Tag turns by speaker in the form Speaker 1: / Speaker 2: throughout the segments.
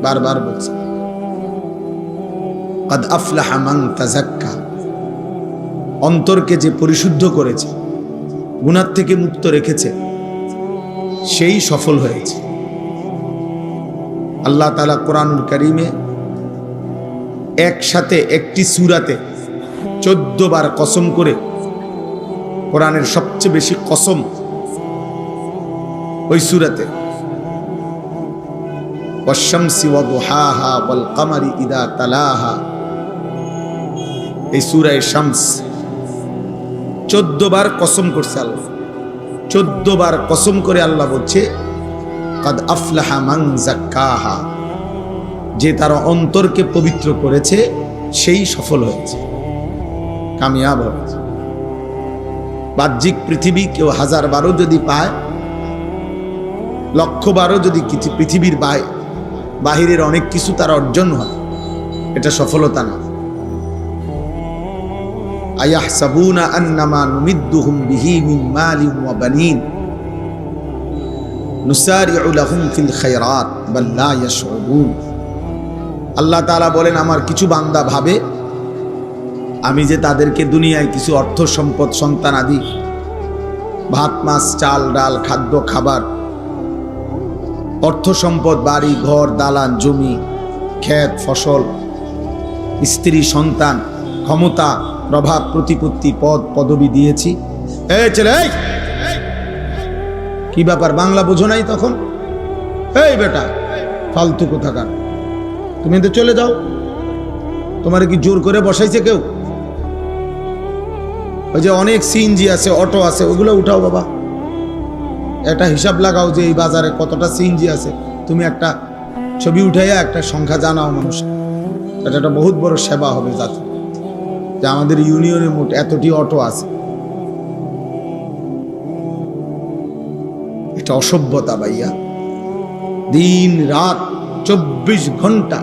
Speaker 1: বারবার বলছে কদ আফলাহা মান তাযাক্কা, অন্তরকে যে পরিশুদ্ধ করেছে, গুনাহ থেকে মুক্ত রেখেছে, সেই সফল হয়েছে। আল্লাহ তাআলা কোরআনুল কারীমে একসাথে একটি সূরাতে 14 বার কসম করে, কোরআনের সবচেয়ে বেশি কসম ওই সূরাতে, ওয়াশ-শামসি ওয়া-দুহাহা ওয়াল-কামারি ইযা তালাহা, এই সূরা শামস 14 বার কসম করছে আল্লাহ। 14 বার কসম করে আল্লাহ বলছে কদ আফলাহা মান যাক্কাহা, যে তার অন্তরকে পবিত্র করেছে সেই সফল হয়েছে, কামিয়াব হয়েছে। বাহ্যিক পৃথিবী কেউ 1000 বারও যদি পায়, 1,00,000 বারও যদি পৃথিবীর বাহিরের অনেক কিছু তার অর্জন হয়, এটা সফলতা না। আয়াহসাবুনা আন্নামা নুমিদ্দুহুম বিহি মিন মালিন ওয়া বানিন নুসারিউ লাহুম ফিল খায়রাত বাল লা ইয়াশউরুন। আল্লাহ তাআলা বলেন, আমার কিছু বান্দা ভাবে আমি যে তাদেরকে দুনিয়ায় কিছু অর্থ সম্পদ, সন্তান আদি, ভাত মাছ চাল ডাল খাদ্য খাবার, অর্থ সম্পদ, বাড়ি ঘর দালান জমি ক্ষেত ফসল, স্ত্রী সন্তান, ক্ষমতা প্রভাব প্রতিপত্তি পদ পদবি দিয়েছি। এই ছেলে, কি ব্যাপার, বাংলা বোঝো নাই তখন? এই বেটা ফালতু কোথাকার, তুমি তো চলে যাও, তোমার কি জোর করে বসাইছে কেউ? ওই যে অনেক সিএনজি আছে, অটো আছে, ওগুলো উঠাও বাবা, একটা হিসাব লাগাও যে এই বাজারে কতটা সিএনজি আছে। তুমি একটা ছবি উঠাইয়া একটা সংখ্যা জানাও মানুষ, এটা একটা বহুত বড় সেবা হবে জাতি, যে আমাদের ইউনিয়নে মোট এতটি অটো আছে। এটা অসভ্যতা ভাইয়া। দিন রাত 24 ঘন্টা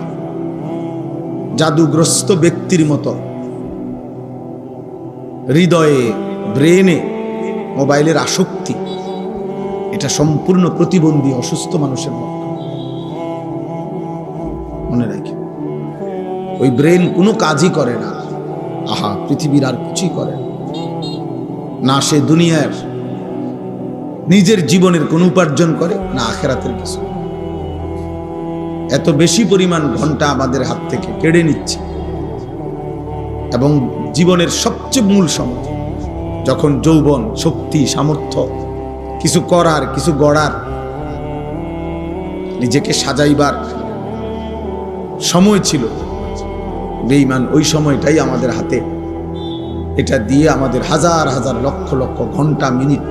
Speaker 1: জাদুগ্রস্ত ব্যক্তির মতো হৃদয়ে ব্রেনে মোবাইলের আসক্তি, এটা সম্পূর্ণ প্রতিবন্ধী অসুস্থ মানুষের লক্ষণ। মনে রাখি, ওই ব্রেন কোনো কাজই করে না, আহা পৃথিবীর আর কিছুই করে না। সে দুনিয়ার নিজের জীবনের কোনো উপার্জন করে না, আখিরাতের কিছু। এত বেশি পরিমাণ ঘন্টা আমাদের হাত থেকে কেড়ে নিচ্ছে। এবং জীবনের সবচেয়ে মূল সময়, যখন যৌবন, শক্তি, সামর্থ্য, কিছু করার, কিছু গড়ার, নিজেকে সাজাইবার সময় ছিল, বেঈমান ওই সময়টাই আমাদের হাতে। এটা দিয়ে আমাদের হাজার হাজার লক্ষ লক্ষ ঘন্টা মিনিট,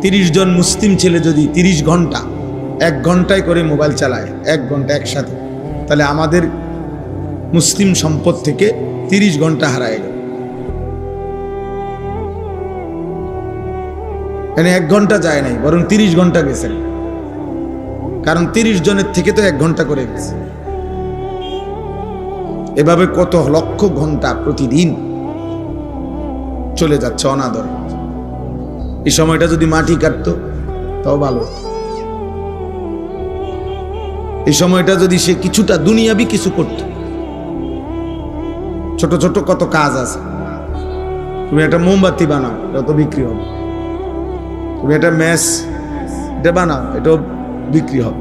Speaker 1: 30 জন মুসলিম ছেলে যদি 30 ঘন্টা 1 ঘন্টায় করে মোবাইল চালায়, 1 ঘন্টা একসাথে, তাহলে আমাদের মুসলিম সম্পদ থেকে 30 ঘন্টা হারায় গেল। এখানে 1 ঘন্টা যায় নাই, বরং 30 ঘন্টা গেছে, কারণ 30 জনের থেকে তো 1 ঘন্টা করে গেছে। এভাবে কত লক্ষ ঘন্টা প্রতিদিন চলে যাচ্ছে অনাদর। এই সময়টা যদি মাটি কাটতো তাও ভালো। এই সময়টা যদি সে কিছুটা দুনিয়াবি কিছু করত, ছোট ছোট কত কাজ আছে। তুমি একটা মোমবাতি বানাও, এটা তো বিক্রি হবে। তুমি একটা ম্যাচ এটা বানাও, এটাও বিক্রি হবে।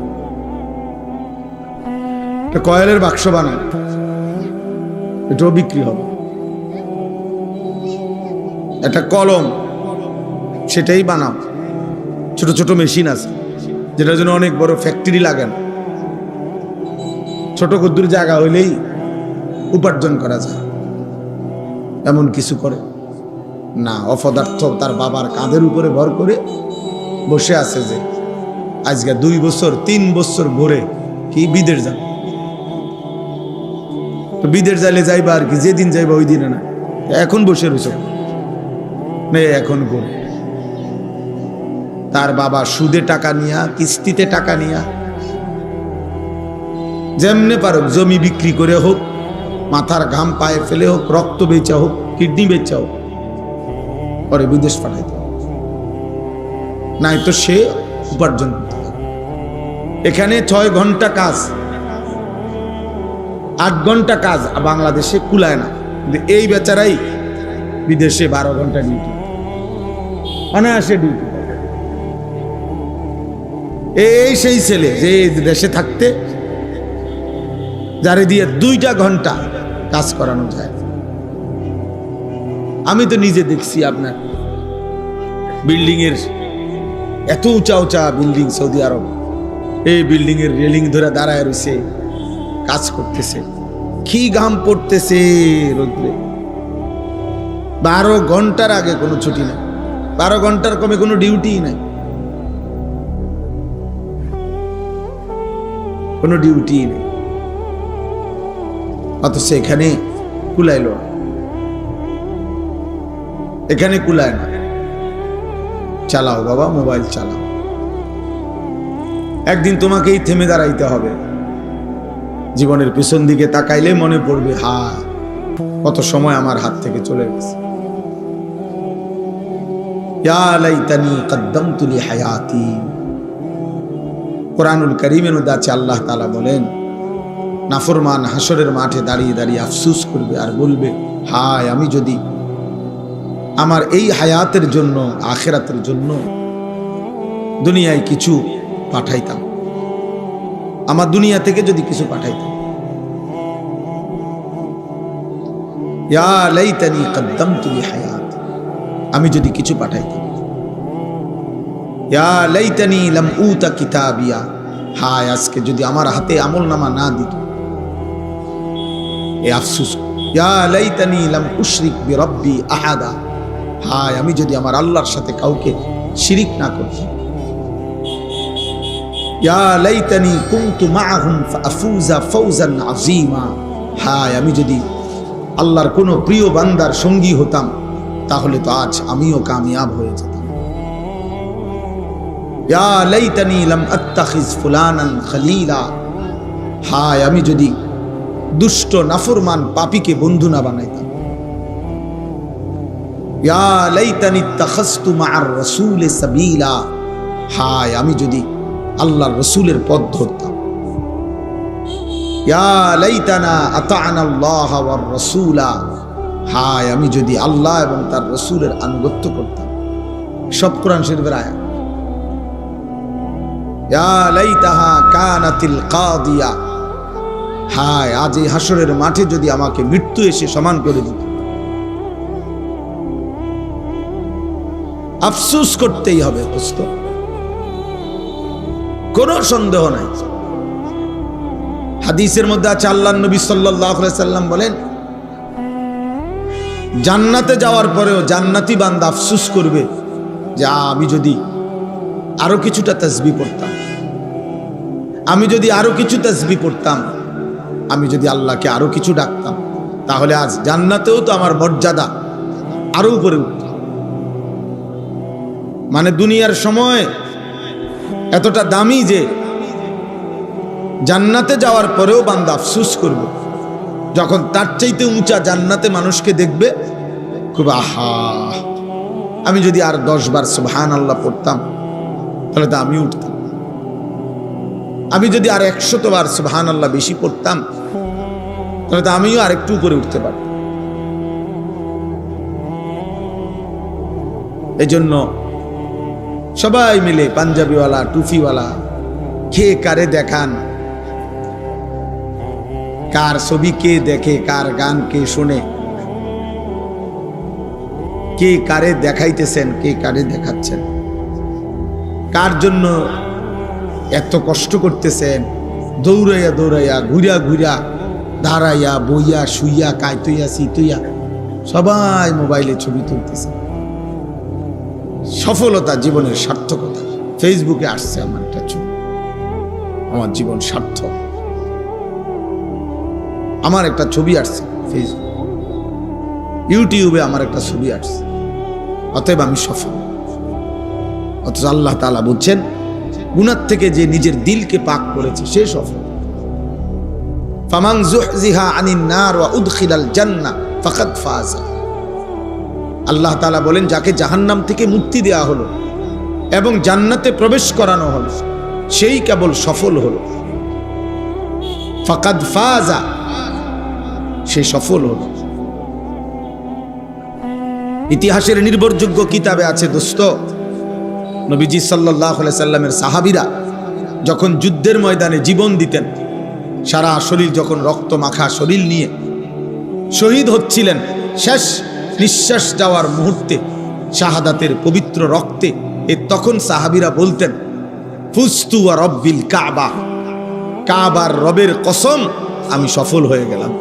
Speaker 1: একটা কয়েলের বাক্স বানাও, এটাও বিক্রি হবে। একটা কলম, সেটাই বানাও। ছোট ছোট মেশিন আছে যেটার জন্য অনেক বড় ফ্যাক্টরি লাগে না, ছোট ক্ষুদ্র জায়গা হইলেই উপার্জন করা যায়। এমন কিছু করে না, অপদার্থ তার বাবার কাঁধের উপরে ভর করে বসে আছে যে আজকে 2 বছর 3 বছর ভরে কি বিদেশ যান। তো বিদেশ যাইলে যাইবা আর কি, যেদিন যাইবা ওই দিনে না। এখন বসে রয়েছ, এখন কোন তার বাবা সুদে টাকা নিয়া, কিস্তিতে টাকা নিয়া, যেমনে পারুক জমি বিক্রি করে হোক, মাথার ঘাম পায়ে ফেলে হোক, রক্ত বেচা হোক, কিডনি বেচা হোক, পরে বিদেশ পাঠাইতে, নাই তো সে উপার্জন করতে হবে। এখানে 6 ঘন্টা কাজ, 8 ঘন্টা কাজ বাংলাদেশে কুলায় না, কিন্তু এই বেচারাই বিদেশে 12 ঘন্টা ডিউটি, অনায়াসে ডিউটি। এই সেই ছেলে যে দেশে থাকতে যারে দিয়ে 2টা ঘন্টা কাজ করানো যায়। আমি তো নিজে দেখছি আপনার বিল্ডিং এর এত উঁচা উঁচা বিল্ডিং, সৌদি আরব, এই বিল্ডিং এর রেলিং ধরে দাঁড়ায় রয়েছে, কাজ করতেছে, কি ঘাম পড়তেছে রোদ্রে। 12 ঘন্টার আগে কোনো ছুটি নেই, 12 ঘন্টার কমে কোনো ডিউটি নাই, কোনো ডিউটি নেই। অথচ এখানে কুলাইল, এখানে কুলায় না। চালাও বাবা, মোবাইল চালাও। একদিন তোমাকেই থেমে দাঁড়াইতে হবে। জীবনের পিছন দিকে তাকাইলে মনে পড়বে, হ্যাঁ কত সময় আমার হাত থেকে চলে গেছে। ইয়া লাইতানি কদ্দামতু লিহায়াতি। কোরআনুল কারীমের মধ্যে আছে, আল্লাহ তাআলা বলেন, নাফরমান হাসরের মাঠে দাঁড়িয়ে দাঁড়িয়ে আফসোস করবে আর বলবে, হায় আমি যদি আমার এই হায়াতের জন্য, আখিরাতের জন্য দুনিয়ায় কিছু পাঠাইতাম, আমার দুনিয়া থেকে যদি কিছু পাঠাইতাম। ইয়া লাইতানি কদ্দামতু লিহায়াতি, আমি যদি কিছু পাঠাইতাম। ইয়া লাইতানি লাম উতা কিতাবিয়া, হায় আজকে যদি আমার হাতে আমলনামা না দিত, এই আফসোস। ইয়া লাইতানি লাম উশরিক বিরাব্বি আহাদা, হায় আমি যদি আমার আল্লাহর সাথে কাউকে শিরিক না করতাম। ইয়া লাইতানি কুনতু মাআহুম ফাআফুজা ফাওজান আযীমা, হায় আমি যদি আল্লাহর কোনো প্রিয় বান্দার সঙ্গী হতাম, তাহলে তো আজ আমিও কামিয়াব হয়ে যেতাম। ইয়া লাইতানি লাম আত্তাখিজ ফুলানান খলীলা, হায় আমি যদি দুষ্ট নাফরমান পাপীকে বন্ধু না বানাইতাম। ইয়া লাইতানি ইত্তাখাযতু মা'আর রাসূলি সাবিলা, হায় আমি যদি আল্লাহর রাসূলের পথ ধরতাম। ইয়া লাইতানা আতা'না আল্লাহ ওয়ার রাসূলা, হায় আমি যদি আল্লাহ এবং তার রাসূলের আনুগত্য করতাম। সব কোরআন শরীফের আয়াত। ইয়া লাইতাহা কানাতিল কাদিয়া, হায় আজ এই হাসরের মাঠে যদি আমাকে মৃত্যু এসে সমান করে দিত। আফসোস করতেই হবে দোস্ত, কোনো সন্দেহ নাই। হাদিসের মধ্যে আছে, আল্লাহর নবী সাল্লাল্লাহু আলাইহি সাল্লাম বলেন, জান্নাতে যাওয়ার পরেও জান্নাতি বান্দা আফসোস করবে যে আমি যদি আরো কিছুটা তাসবিহ পড়তাম, আমি যদি আরো কিছু তাসবিহ পড়তাম, আমি যদি আল্লাহকে আরো কিছু ডাকতাম, তাহলে আজ জান্নাতেও তো আমার মর্যাদা আরো উপরে উঠত। মানে দুনিয়ার সময় এতটা দামি যে জান্নাতে যাওয়ার পরেও বান্দা আফসোস করবে যখন তার চাইতে উঁচা জান্নাতে মানুষকে দেখবে, খুব আহা আমি যদি আর 10 বার সুবহানাল্লাহ পড়তাম তাহলে তো আমি উঠতাম, আমি যদি আর 100 বার সুবহানাল্লাহ বেশি পড়তাম তাহলে তো আমিও আর একটু উপরে উঠতে পারতাম। এজন্য সবাই মিলে পাঞ্জাবিওয়ালা টুপিওয়ালা কে কারে দেখান, কার ছবি কে দেখে, কার গান কে শোনে, কে কারে দেখাইতেছেন, কে কারে দেখাচ্ছেন, কার জন্য এত কষ্ট করতেছেন, দৌড়াইয়া দৌড়াইয়া ঘুরিয়া ঘুরিয়া দাঁড়াইয়া বইয়া শুইয়া কাইতুইয়া সিতুইয়া সবাই মোবাইলে ছবি তুলতেছে। সফলতা, জীবনের সার্থকতা। ফেসবুকে আসছে আমার একটা ছবি, আমার জীবন সার্থক, আমার একটা ছবি আসছে ফেসবুক, ইউটিউবে আমার একটা ছবি আসছে, অতএব আমি সফল। অথচ আল্লাহ তাআলা বলছেন, গুনাহ থেকে যে নিজের দিলকে পাক করেছে সে সফল। ফামান যুহজিহা আনিন নার ওয়া উদখিলাল জান্নাহ ফাকাদ ফাযা। আল্লাহ তাআলা বলেন, যাকে জাহান্নাম থেকে মুক্তি দেয়া হলো এবং জান্নাতে প্রবেশ করানো হলো, সেই কেবল সফল হলো। ফাকাদ ফাজা, সে সফল হলো। ইতিহাসের নির্ভরযোগ্য কিতাবে আছে দোস্ত, নবীজি সাল্লাল্লাহু আলাইহি সাল্লামের সাহাবীরা যখন যুদ্ধের ময়দানে জীবন দিতেন, সারা শরীর যখন রক্ত মাখা শরীর নিয়ে শহীদ হচ্ছিলেন, শেষ নিঃশ্বাস যাওয়ার মুহূর্তে শাহাদাতের পবিত্র রক্তে, তখন সাহাবীরা বলতেন, ফুস্তু ওয়া রব্বিল কাবা, কাবার রবের কসম আমি সফল হয়ে গেলাম,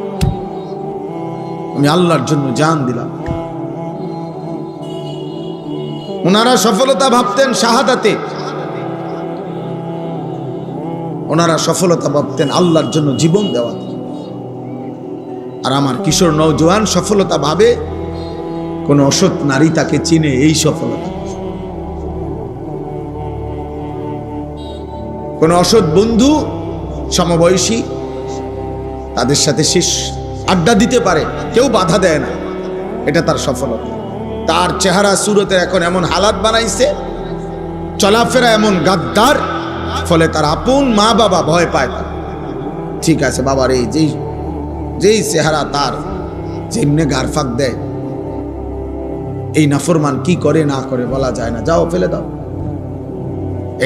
Speaker 1: আমি আল্লাহর জন্য জান দিলাম। ওনারা সফলতা ভাবতেন শাহাদাতে, ওনারা সফলতা ভাবতেন আল্লাহর জন্য জীবন দেওয়া। আর আমার কিশোর নওজোয়ান সফলতা ভাবে কোন অসৎ নারী তাকে চিনে, এই সফলতা। কোন অসৎ বন্ধু সমবয়সী তাদের সাথে শেষ আড্ডা দিতে পারে, কেউ বাধা দেয় না, এটা তার সফলতা। তার চেহারা সুরতে এখন এমন হালাত বানাইছে, চলাফেরা এমন গাদ্দার, ফলে তার আপন মা বাবা ভয় পায় তার। ঠিক আছে বাবার এই যেই চেহারা তার, যেমনে গারফাক দেয়, এই নাফরমান কি করে না করে বলা যায় না, যাও ফেলে দাও।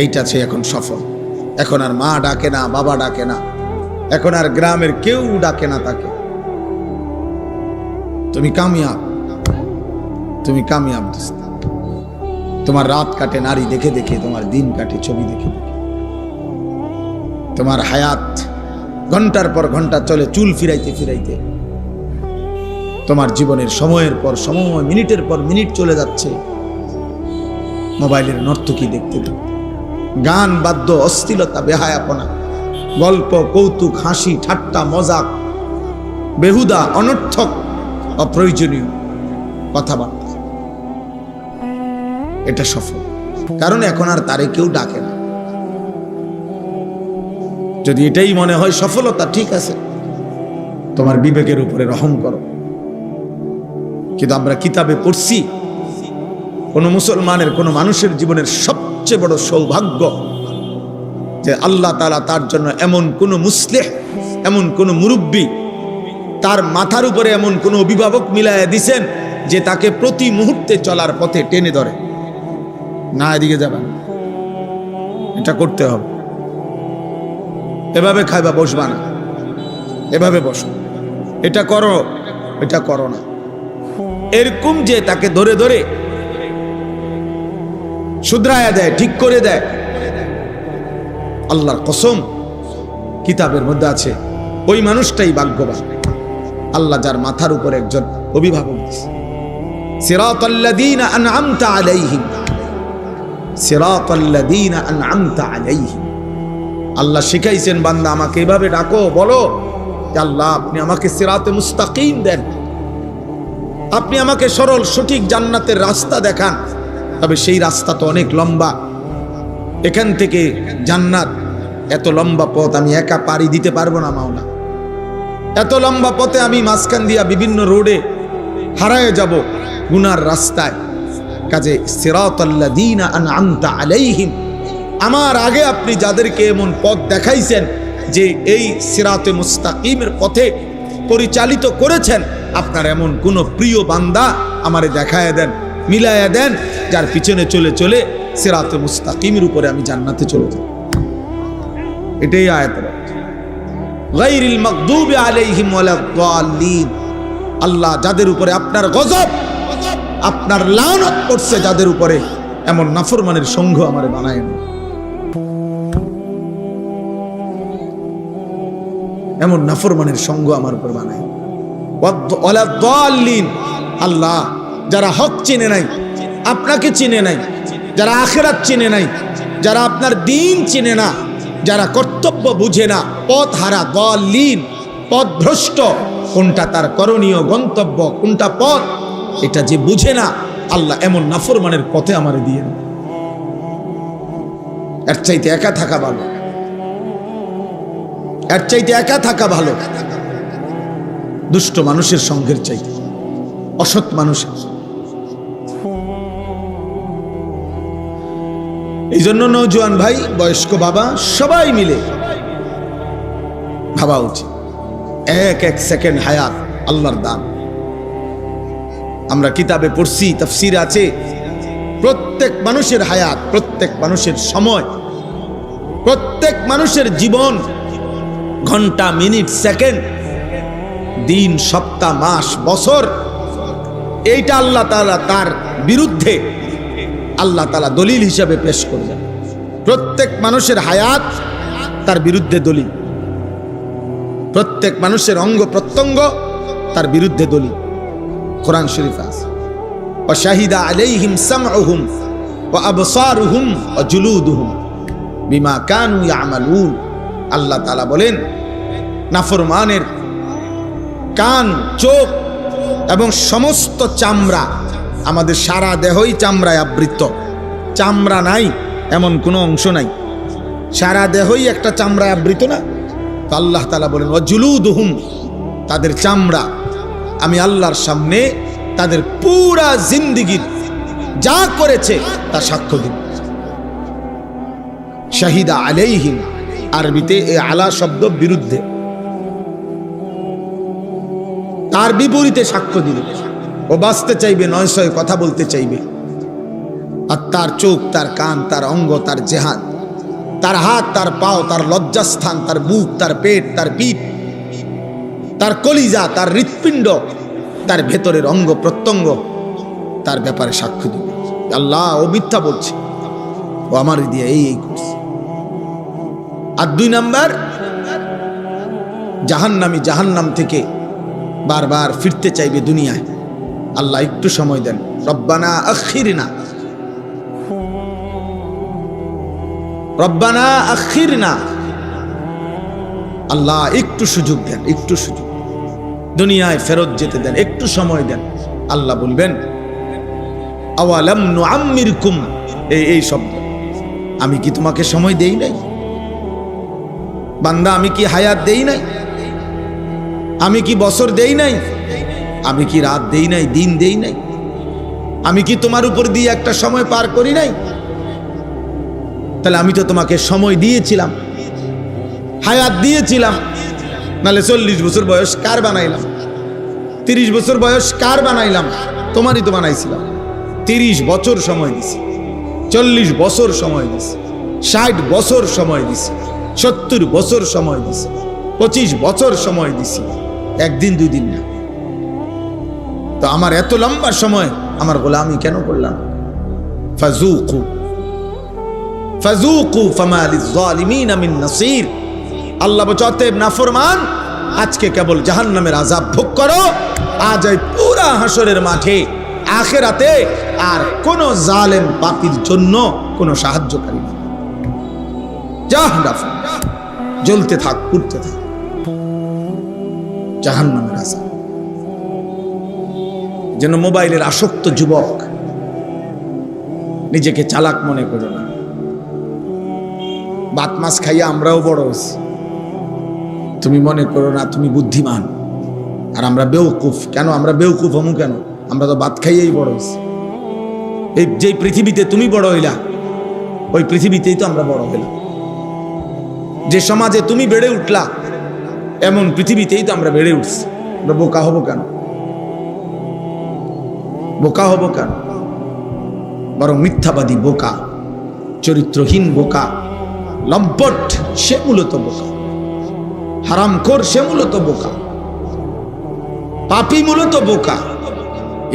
Speaker 1: এইটা সে এখন সফল। এখন আর মা ডাকে না, বাবা ডাকে না, এখন আর গ্রামের কেউ ডাকে না তাকে। তুমি কামিয়াব, তুমি কামিয়াব। তোমার রাত কাটে নারী দেখে দেখে, তোমার দিন কাটে ছবি দেখে দেখে, তোমার হায়াত ঘন্টার পর ঘন্টা চলে চুল ফিরাইতে ফিরাইতে। তোমার জীবনের সময়ের পর সময়, মিনিটের পর মিনিট চলে যাচ্ছে মোবাইলের নর্তকী দেখতে দেখতে। গান, বাদ্য, অশ্লীলতা, বেহায়াপনা, গল্প, কৌতুক, হাসি, ঠাট্টা, মজাক, বেহুদা, অনর্থক, অপ্রয়োজনীয় কথাবার্তা। এটা সফল, কারণ এখন আর তারে কেউ ডাকে না। যদি এটাই মনে হয় সফলতা, ঠিক আছে, তোমার বিবেকের উপরে রহম করো। কিন্তু আমরা কিতাবে পড়ছি, কোন মুসলমানের, কোন মানুষের জীবনের সবচেয়ে বড় সৌভাগ্য যে আল্লাহ তাআলা তার জন্য এমন কোন মুসলিহ, এমন কোন মুরব্বী, তার মাথার উপরে এমন কোন অভিভাবক মিলাইয়া দিছেন যে তাকে প্রতি মুহূর্তে চলার পথে টেনে ধরে, না এদিকে যাবেন, এটা করতে হবে, এভাবে খাইবা বসবা না, এভাবে বসো, এটা করো, এটা করো না, এরকম যে তাকে ধরে ধরে শুধরায়া দেয়, ঠিক করে দেয়। আল্লাহর কসম, কিতাবের মধ্যে আছে ওই মানুষটাই ভাগ্যবান, আল্লাহ যার মাথার উপর একজন অভিভাবক দিয়েছে। সিরাতাল্লাযীনা আনআমতা আলাইহিম, সিরাতাল্লাযীনা আনআমতা আলাইহিম। আল্লাহ শিখাইছেন, বান্দা আমাকে এভাবে ডাকো, বলো যে আল্লাহ আপনি আমাকে সিরাতে মুস্তাকিম দেন, আপনি আমাকে সরল সঠিক জান্নাতের রাস্তা দেখান। তবে সেই রাস্তা তো অনেক লম্বা, এখান থেকে জান্নাত এত লম্বা পথ আমি একা পাড়ি দিতে পারবো না মাওলা। এত লম্বা পথে আমি মাঝখান দিয়া বিভিন্ন রোডে হারায়ে যাব গুনার রাস্তায়। কাজে সিরাতাল্লাযীনা আনআমতা আলাইহিম, আমার আগে আপনি যাদেরকে এমন পথ দেখাইছেন যে এই সিরাতে মুস্তাকিমের পথে পরিচালিত করেছেন, আপনার এমন কোন প্রিয় বান্দা আমারে দেখায় দেন, মিলায়া দেন, যার পিছনে চলে চলে সিরাতে মুস্তাকিমের উপরে আমি জান্নাতে চলে যাব। এটাই আয়াতের অর্থ। গায়রিল মাগদুবি আলাইহিম ওয়ালাদ-দাল্লিন। আল্লাহ যাদের উপরে আপনার গজব, আপনার লানত করছে, যাদের উপরে এমন নাফরমানের সংঘ আমারে বানায় না, এমন নাফরমানের সংঘ আমার উপর বানায় ওয়ালাদ-দাল্লিন। আল্লাহ যারা হক চিনে নাই, আপনাকে চিনে নাই, যারা আখিরাত চিনে নাই, যারা আপনার দ্বীন চিনে না, যারা কর্তব্য বুঝে না, পথ হারা, দাল্লিন, পথ ভ্রষ্ট, কোনটা তার করণীয় গন্তব্য, কোনটা পথ এটা যে বুঝে না, আল্লাহ এমন নাফরমানের পথে আমারে দিয়ে না। এর চাইতে একা থাকা ভালো, এর চাইতে একা থাকা ভালো দুষ্ট মানুষের সঙ্গের চাইতে, অসৎ মানুষের। এই জন্য নওজোয়ান ভাই, বয়স্ক বাবা, সবাই মিলে ভাবা উচিত, এক এক সেকেন্ড হায়াত আল্লাহর দান। আমরা কিতাবে পড়ছি, তাফসীর আছে, প্রত্যেক মানুষের হায়াত, প্রত্যেক মানুষের সময়, প্রত্যেক মানুষের জীবন, ঘন্টা, মিনিট, সেকেন্ড, দিন, সপ্তাহ, মাস, বছর, এইটা আল্লাহ তাআলা তার বিরুদ্ধে আল্লাহ তাআলা দলিল হিসাবে পেশ করবেন। প্রত্যেক মানুষের হায়াত তার বিরুদ্ধে দলিল, প্রত্যেক মানুষের অঙ্গ প্রত্যঙ্গ তার বিরুদ্ধে দলিল। কোরআন শরীফ আছে, ওয়া শাহিদা আলাইহিম সামউহুম ওয়া আবসারুহুম ওয়া জুলুদুহুম বিমা কানু ইয়ামালুন। আল্লাহ তাআলা বলেন, নাফরমানের কান, চোখ এবং সমস্ত চামড়া, আমাদের সারা দেহই চামড়ায় আবৃত, চামড়া নাই এমন কোনো অংশ নাই, সারা দেহই একটা চামড়ায় আবৃত না? তো আল্লাহ তাআলা বলেন, ওয়া জুলুদুহুম, তাদের চামড়া আমি আল্লাহর সামনে তাদের পুরা জিন্দেগীর যা করেছে তা সাক্ষ্য দিন। শাহিদা আলাইহিম, আরবিতে এই আলা শব্দ বিরুদ্ধে, তার বিপরীতে সাক্ষ্য দিবে। ও বাঁচতে চাইবে, নয়সয় কথা বলতে চাইবে, আর তার চোখ, তার কান, তার অঙ্গ, তার জেহাদ, তার হাত, তার পাও, তার লজ্জাস্থান, তার বুক, তার পেট, তার পিঠ, তার কলিজা, তার হৃৎপিণ্ড, তার ভেতরের অঙ্গ প্রত্যঙ্গ, তার ব্যাপারে সাক্ষ্য দিবে, আল্লাহ ও মিথ্যা বলছে, ও আমার দিয়ে এই করছে। আর 2 নাম্বার, জাহান্নামী জাহান্নাম থেকে বারবার ফিরতে চাইবে দুনিয়ায়। আল্লাহ একটু সময় দেন, রব্বানা আখিরনা, রব্বানা আখিরনা, আল্লাহ একটু সুযোগ দেন, একটু সুযোগ, দুনিয়ায় ফেরত যেতে দেন, একটু সময় দেন। আল্লাহ বলবেন, আওয়ালাম নুআম্মিরকুম, এই শব্দ, আমি কি তোমাকে সময় দেই নাই বান্দা? আমি কি হায়াত দেই নাই? আমি কি বছর দেই নাই? আমি কি রাত দেই নাই, দিন দেই নাই? আমি কি তোমার উপর দিয়ে একটা সময় পার করি নাই? তাহলে আমি তো তোমাকে সময় দিয়েছিলাম, হায়াত দিয়েছিলাম, নাহলে 40 বছর বয়স কার বানাইলাম? 30 বছর বয়স কার বানাইলাম? তোমারই তো বানাইছিলাম। 30 বছর সময় দিছি, 40 বছর সময় দিছি, 60 বছর সময় দিছি, 70 বছর সময় দিছি, 25 বছর সময় দিছি, একদিন 2 দিন না। তো আমার এত লম্বা সময় আমার গোলামি কেন করলাম? ফাযুকু ফাযুকু ফামা লিয-যালিমিনা মিন নাসীর। আল্লাহ বলতে, নাফরমান, আজকে কেবল জাহান্নামের আযাব ভোগ করো, আজ এই পুরা হাসরের মাঠে আখিরাতে আর কোন জালেম পাপীর জন্য কোন সাহায্যকারী নেই। জাহান্নাম জ্বলতে থাক, পুড়তে থাক, জাহান্নামের আযাব। যেন মোবাইলের আসক্ত যুবক নিজেকে চালাক মনে করো না। ভাত মাছ খাইয়া আমরাও বড় হয়েছি, তুমি মনে করো না তুমি বুদ্ধিমান আর আমরা বেউকুফ। কেন আমরা বেউকুফ হমু? কেন? আমরা তো ভাত খাইয়েই বড় হয়েছি। এই যে পৃথিবীতে তুমি বড় হইলা, ওই পৃথিবীতেই তো আমরা বড় হইলাম। যে সমাজে তুমি বেড়ে উঠলা, এমন পৃথিবীতেই তো আমরা বেড়ে উঠছি। আমরা বোকা হব কেন? বোকা হব কেন? বরং মিথ্যাবাদী বোকা, চরিত্রহীন বোকা, লম্পট, সে মূলত বোকা। হারামখোর, সে মূলত বোকা। পাপী মূলত বোকা।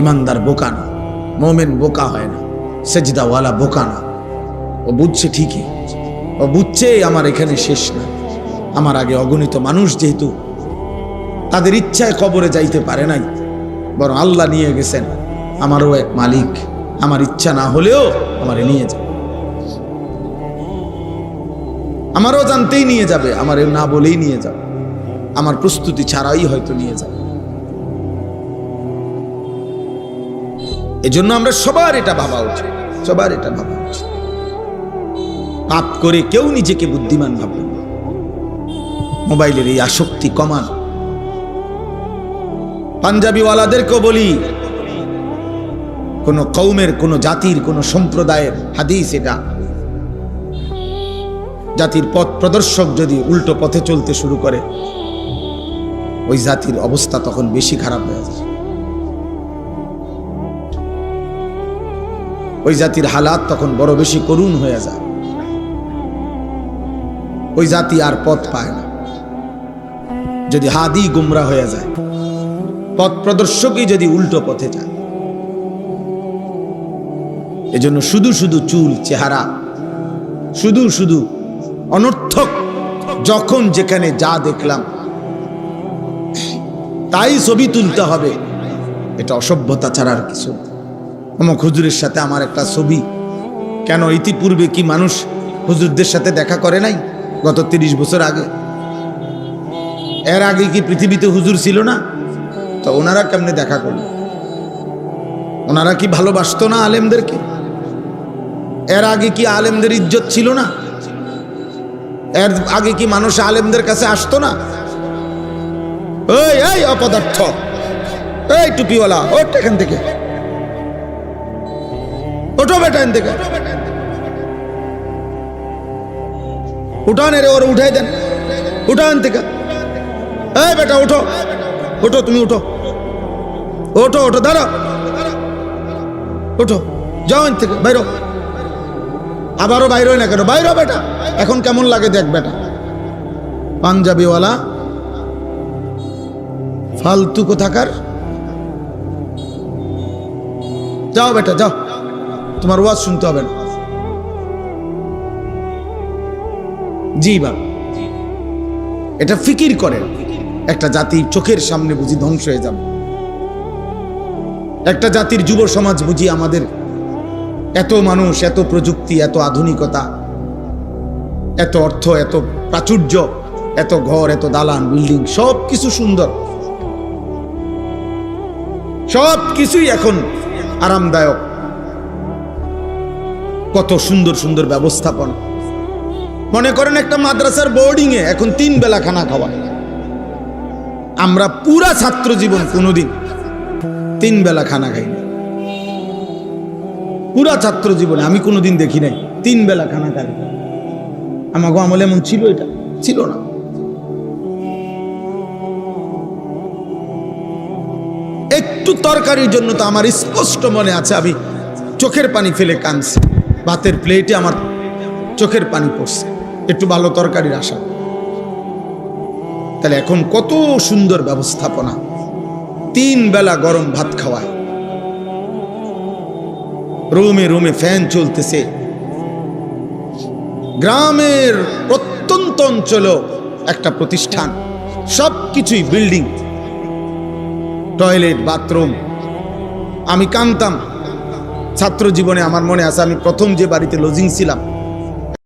Speaker 1: ইমানদার বোকা না, মোমেন বোকা হয় না, সেজদাওয়ালা বোকা না। ও বুঝছে ঠিকই, ও বুঝছে আমার এখানে শেষ না। আমার আগে অগণিত মানুষ যেহেতু তাদের ইচ্ছায় কবরে যাইতে পারে নাই, বরং আল্লাহ নিয়ে গেছেন। আমারও এক মালিক, আমার ইচ্ছা না হলেও আমারে নিয়ে যাবে, আমারও জানতেই নিয়ে যাবে, আমারে না বলেই নিয়ে যাবে, আমার প্রস্তুতি ছাড়াই হয়তো নিয়ে যাবে। এজন্য আমরা সবার এটা ভাবা উচিত, সবার এটা ভাবা উচিত। পাপ করে কেউ নিজেকে বুদ্ধিমান ভাববে না। মোবাইলের এই আসক্তি কমান। পাঞ্জাবিওয়ালাদেরকেও বলি, কোন কওমের, কোন জাতির, কোন সম্প্রদায়ের হাদিস এটা, জাতির পথ প্রদর্শক যদি উল্টো পথে চলতে শুরু করে, ওই জাতির অবস্থা তখন বেশি খারাপ হয়ে যায়। ওই জাতির হালাত তখন বড় বেশি করুণ হয়ে যায়। ওই জাতি আর পথ পায় না। যদি হাদি গুমরা হয়ে যায়, পথ প্রদর্শকই যদি উল্টো পথে যায়। এজন্য শুধু শুধু চুল, চেহারা, শুধু শুধু অনর্থক, যখন যেখানে যা দেখলাম তাই ছবি তুলতে হবে, এটা অসভ্যতা ছাড়ার কিছু। অমুক হুজুরের সাথে আমার একটা ছবি, কেন ইতিপূর্বে কি মানুষ হুজুরদের সাথে দেখা করে নাই? গত 30 বছর আগে, এর আগে কি পৃথিবীতে হুজুর ছিল না? তো ওনারা কেমনে দেখা করল? ওনারা কি ভালোবাসতো না আলেমদেরকে? এর আগে কি আলেমদের ইজ্জত ছিল না? এর আগে কি মানুষ আলেমদের কাছে আসতো না? এই অপদার্থ, এই টুপিওয়ালা, ওঠ এখান থেকে, ওঠো বেটা এখান থেকে, উঠান রে, ওর উঠাই দেন, উঠান থেকে। এই বেটা উঠো, ওঠো, তুমি উঠো, ওঠো, ওঠো, দাঁড়াও, ওঠো, যাও এখান থেকে, বাইরো। আবারও বাইরো না কেন? বাইরো বেটা, এখন কেমন লাগে দেখ বেটা, পাঞ্জাবিওয়ালা ফালতু কোথাকার। যাও বেটা যাও, তোমার ওয়াজ শুনতে হবে না। জি বাবা, এটা ফিকির করেন। একটা জাতি চোখের সামনে বুঝি ধ্বংস হয়ে যাবে। একটা জাতির যুব সমাজ বুঝি আমাদের এত মানুষ, এত প্রযুক্তি, এত আধুনিকতা, এত অর্থ, এত প্রাচুর্য, এত ঘর, এত দালান, বিল্ডিং, সব কিছু সুন্দর, সব কিছুই এখন আরামদায়ক, কত সুন্দর সুন্দর ব্যবস্থাপনা। মনে করেন একটা মাদ্রাসার বোর্ডিং এ এখন 3 বেলা খানা খাওয়া। আমরা পুরা ছাত্র জীবন কোনোদিন 3 বেলা খানা খাই না। পুরা ছাত্র জীবনে আমি কোনোদিন দেখি নাই 3 বেলা খানা খাই। আমাকে আমলে এমন ছিল? এটা ছিল না। একটু তরকারির জন্য তো আমার স্পষ্ট মনে আছে, আমি চোখের পানি ফেলে কাঁদছি। ভাতের প্লেটে আমার চোখের পানি পড়ছে, একটু ভালো তরকারির আশা। তাহলে এখন কত সুন্দর ব্যবস্থাপনা, 3 বেলা গরম ভাত খাওয়ায়, রুমে রুমে ফ্যান চলতেছে। গ্রামের প্রত্যন্ত অঞ্চলেও একটা প্রতিষ্ঠান, সবকিছুই বিল্ডিং, টয়লেট, বাথরুম। আমি কাঁদতাম ছাত্র জীবনে। আমার মনে আছে আমি প্রথম যে বাড়িতে লজিং ছিলাম,